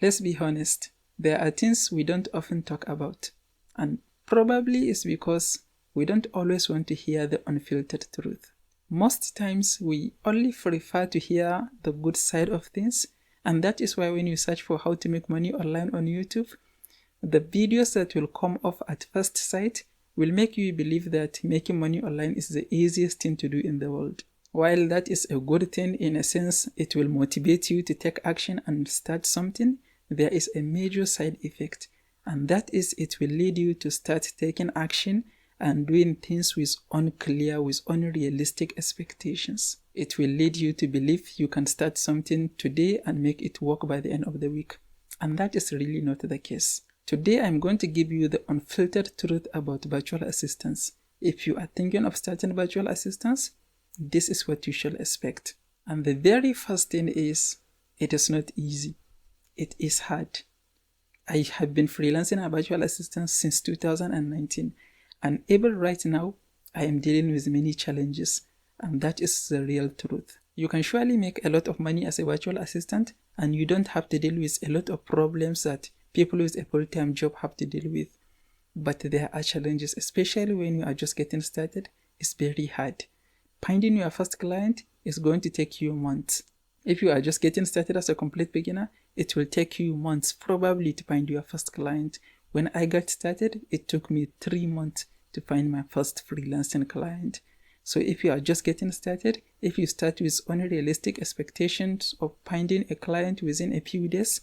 Let's be honest, there are things we don't often talk about, and probably it's because we don't always want to hear the unfiltered truth. Most times we only prefer to hear the good side of things, and that is why when you search for how to make money online on YouTube, the videos that will come off at first sight will make you believe that making money online is the easiest thing to do in the world. While that is a good thing in a sense, it will motivate you to take action and start something, there is a major side effect, and that is it will lead you to start taking action and doing things with unrealistic expectations. It will lead you to believe you can start something today and make it work by the end of the week, and that is really not the case. Today I'm going to give you the unfiltered truth about virtual assistants. If you are thinking of starting virtual assistants, this is what you shall expect. And the very first thing is, it is not easy. It is hard. I have been freelancing as a virtual assistant since 2019, and even right now, I am dealing with many challenges, and that is the real truth. You can surely make a lot of money as a virtual assistant, and you don't have to deal with a lot of problems that people with a full-time job have to deal with. But there are challenges, especially when you are just getting started. It's very hard. Finding your first client is going to take you months. If you are just getting started as a complete beginner, it will take you months probably to find your first client. When I got started, it took me 3 months to find my first freelancing client. So if you are just getting started, if you start with unrealistic expectations of finding a client within a few days,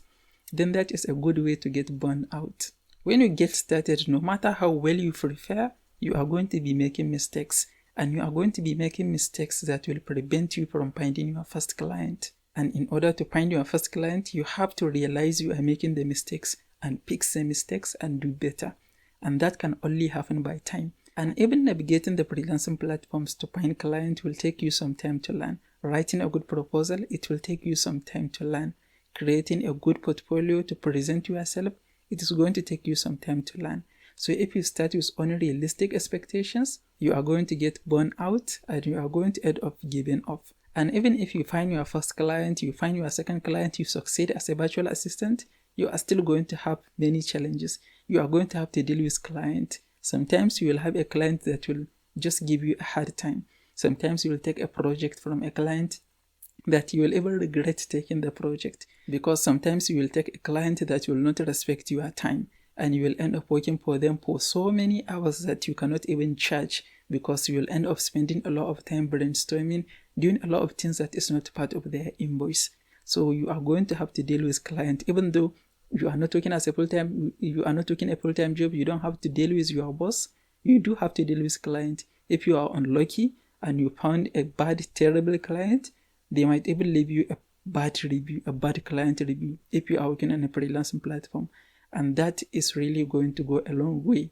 then that is a good way to get burned out. When you get started, no matter how well you prepare, you are going to be making mistakes. And you are going to be making mistakes that will prevent you from finding your first client. And in order to find your first client, you have to realize you are making the mistakes and fix the mistakes and do better. And that can only happen by time. And even navigating the freelancing platforms to find clients will take you some time to learn. Writing a good proposal, it will take you some time to learn. Creating a good portfolio to present yourself, it is going to take you some time to learn. So if you start with unrealistic expectations, you are going to get burned out and you are going to end up giving up. And even if you find your first client, you find your second client, you succeed as a virtual assistant, you are still going to have many challenges. You are going to have to deal with clients. Sometimes you will have a client that will just give you a hard time. Sometimes you will take a project from a client that you will ever regret taking the project, because sometimes you will take a client that will not respect your time. And you will end up working for them for so many hours that you cannot even charge, because you will end up spending a lot of time brainstorming, doing a lot of things that is not part of their invoice. So you are going to have to deal with client, even though you are not working as a full-time, you are not working a full-time job, you don't have to deal with your boss. You do have to deal with client. If you are unlucky and you found a bad, terrible client, they might even leave you a bad review, a bad client review, if you are working on a freelancing platform. And that is really going to go a long way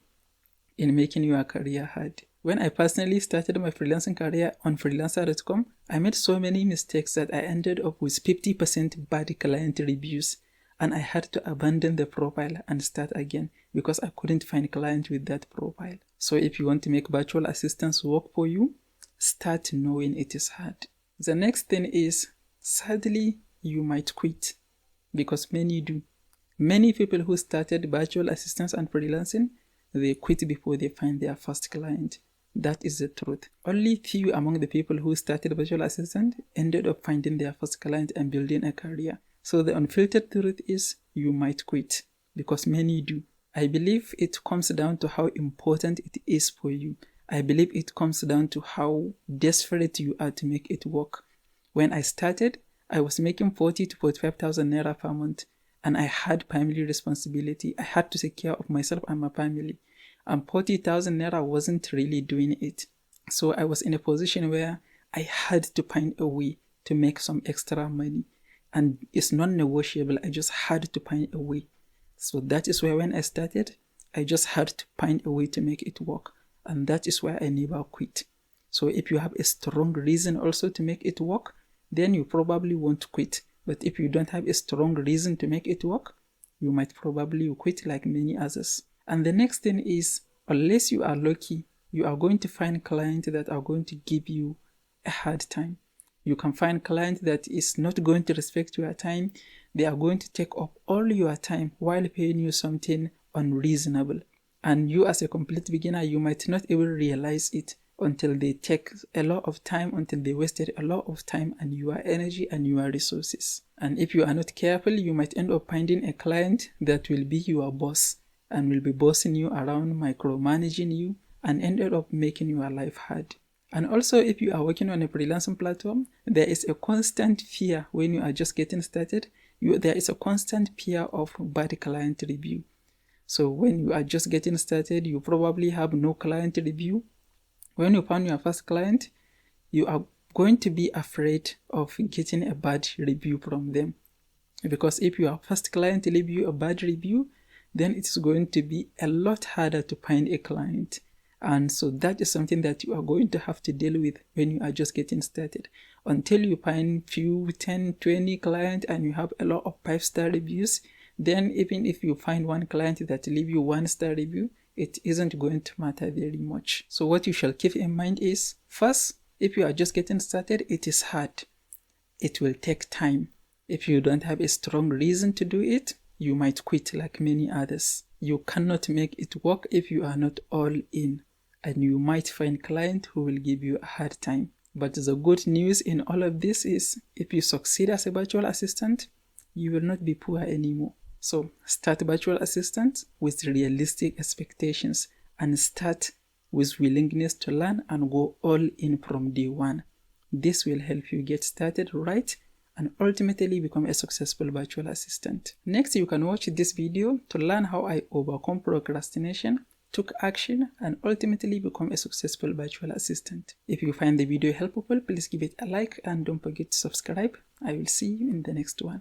in making your career hard. When I personally started my freelancing career on freelancer.com, I made so many mistakes that I ended up with 50% bad client reviews, and I had to abandon the profile and start again because I couldn't find a client with that profile. So if you want to make virtual assistants work for you, start knowing it is hard. The next thing is, sadly, you might quit, because many do. Many people who started virtual assistants and freelancing, they quit before they find their first client. That is the truth. Only few among the people who started virtual assistant ended up finding their first client and building a career. So the unfiltered truth is, you might quit, because many do. I believe it comes down to how important it is for you. I believe it comes down to how desperate you are to make it work. When I started, I was making 40 to 45,000 naira per month. And I had family responsibility. I had to take care of myself and my family. And 40,000 naira wasn't really doing it. So I was in a position where I had to find a way to make some extra money. And it's non-negotiable. I just had to find a way. So that is where when I started, I just had to find a way to make it work. And that is why I never quit. So if you have a strong reason also to make it work, then you probably won't quit. But if you don't have a strong reason to make it work, you might probably quit like many others. And the next thing is, unless you are lucky, you are going to find clients that are going to give you a hard time. You can find clients that is not going to respect your time. They are going to take up all your time while paying you something unreasonable. And you as a complete beginner, you might not even realize it until they take a lot of time, until they wasted a lot of time and your energy and your resources. And if you are not careful, you might end up finding a client that will be your boss and will be bossing you around, micromanaging you, and ended up making your life hard. And also, if you are working on a freelancing platform, there is a constant fear when you are just getting started. There is a constant fear of bad client review. So when you are just getting started, you probably have no client review. When you find your first client, you are going to be afraid of getting a bad review from them. Because if your first client leave you a bad review, then it's going to be a lot harder to find a client. And so that is something that you are going to have to deal with when you are just getting started. Until you find few, 10, 20 clients and you have a lot of 5-star reviews, then even if you find one client that leave you 1-star review, it isn't going to matter very much. So what you shall keep in mind is, first, if you are just getting started, it is hard. It will take time. If you don't have a strong reason to do it, you might quit like many others. You cannot make it work if you are not all in, and you might find clients who will give you a hard time. But the good news in all of this is, if you succeed as a virtual assistant, you will not be poor anymore. So start virtual assistant with realistic expectations and start with willingness to learn and go all in from day one. This will help you get started right and ultimately become a successful virtual assistant. Next, you can watch this video to learn how I overcome procrastination, took action, and ultimately become a successful virtual assistant. If you find the video helpful, please give it a like and don't forget to subscribe. I will see you in the next one.